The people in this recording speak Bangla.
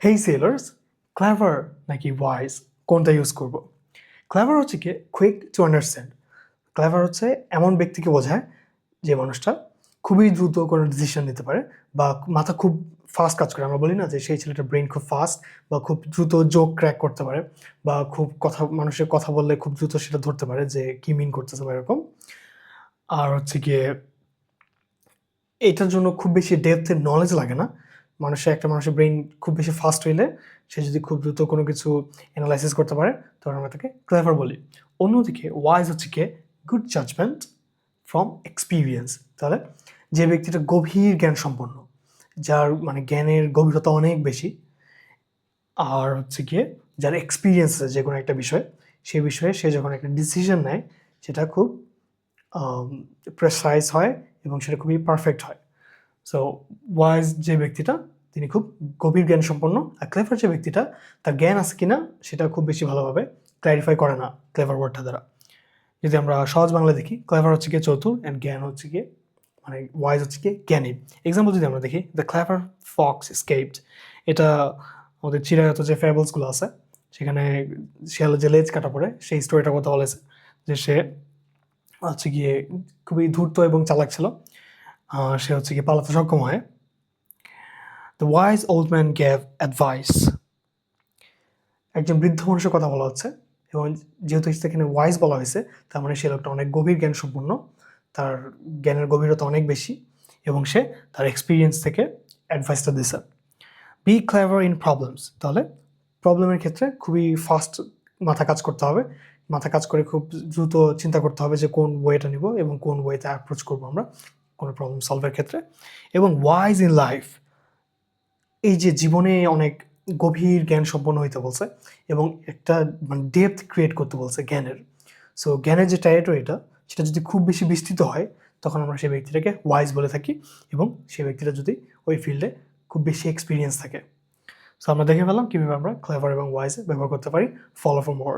হেই সেলার্স, ক্লেভার নাকি ওয়াইজ কোনটা ইউজ করব? ক্লেভার হচ্ছে কি কুইক টু আন্ডারস্ট্যান্ড। ক্লেভার হচ্ছে এমন ব্যক্তিকে বোঝায় যে মানুষটা খুবই দ্রুত কোনো ডিসিশন নিতে পারে বা মাথা খুব ফাস্ট কাজ করে। আমরা বলি না যে সেই ছেলেটার ব্রেন খুব ফাস্ট বা খুব দ্রুত জোক ক্র্যাক করতে পারে বা খুব কথা মানুষের কথা বললে খুব দ্রুত সেটা ধরতে পারে যে কি মিন করতেছে বা এরকম। আর হচ্ছে গিয়ে এটার জন্য খুব বেশি ডেপথের নলেজ লাগে না। একটা মানুষের ব্রেইন খুব বেশি ফাস্ট হইলে সে যদি খুব দ্রুত কোনো কিছু এনালাইসিস করতে পারে তখন আমরা তাকে ক্লেভার বলি। অন্যদিকে ওয়াইজ হচ্ছে গিয়ে গুড জাজমেন্ট ফ্রম এক্সপিরিয়েন্স। তাহলে যে ব্যক্তিটা গভীর জ্ঞান সম্পন্ন, যার মানে জ্ঞানের গভীরতা অনেক বেশি, আর হচ্ছে গিয়ে যার এক্সপিরিয়েন্স আছে যে কোনো একটা বিষয়, সেই বিষয়ে সে যখন একটা ডিসিশন নেয় সেটা খুব প্রেসাইজ হয় এবং সেটা খুবই পারফেক্ট হয়। সো ওয়াইজ যে ব্যক্তিটা তিনি খুব গভীর জ্ঞান সম্পন্ন, আর ক্লেভার যে ব্যক্তিটা তার জ্ঞান আছে কিনা সেটা খুব বেশি ভালোভাবে ক্ল্যারিফাই করে না ক্লেভার ওয়ার্ডটা দ্বারা। যদি আমরা সহজ বাংলা দেখি, ক্লেভার হচ্ছে গিয়ে চতুর অ্যান্ড জ্ঞান হচ্ছে গিয়ে মানে ওয়াইজ হচ্ছে গিয়ে জ্ঞানী। এক্সাম্পল যদি আমরা দেখি, দ্য ক্লেভার ফক্স এস্কেপড, এটা আমাদের চিরায়ত যে ফ্যাবলসগুলো আছে সেখানে শিয়ালের যে লেজ কাটা পড়ে সেই স্টোরিটার কথা বলেছে, যে সে হচ্ছে গিয়ে খুবই ধূর্ত এবং চালাক ছিল, সে হচ্ছে গিয়ে পালাতে সক্ষম হয়। The wise old man gave advice, একজন বৃদ্ধ মানুষের কথা বলা হচ্ছে এবং যেহেতু সেখানে ওয়াইজ বলা হয়েছে তার মানে সে লোকটা অনেক গভীর জ্ঞান সম্পন্ন, তার জ্ঞানের গভীরতা অনেক বেশি এবং সে তার এক্সপিরিয়েন্স থেকে অ্যাডভাইসটা দিছে। বি ক্লেভার ইন প্রবলেমস, তাহলে প্রবলেমের ক্ষেত্রে খুবই ফাস্ট মাথা কাজ করতে হবে, মাথা কাজ করে খুব দ্রুত চিন্তা করতে হবে যে কোন ওয়েটা নিব এবং কোন ওয়েতে অ্যাপ্রোচ করবো আমরা কোনো প্রবলেম সলভের ক্ষেত্রে। এবং ওয়াইজ ইন লাইফ, এই যে জীবনে অনেক গভীর জ্ঞান সম্পন্ন হইতে বলছে এবং একটা মানে ডেপথ ক্রিয়েট করতে বলছে জ্ঞানের। সো জ্ঞানের যে টেরিটরিটা সেটা যদি খুব বেশি বিস্তৃত হয় তখন আমরা সেই ব্যক্তিটাকে ওয়াইজ বলে থাকি, এবং সেই ব্যক্তিটা যদি ওই ফিল্ডে খুব বেশি এক্সপিরিয়েন্স থাকে। সো আমরা দেখে ফেললাম কীভাবে আমরা ক্লেভার এবং ওয়াইজ ব্যবহার করতে পারি। Follow for more.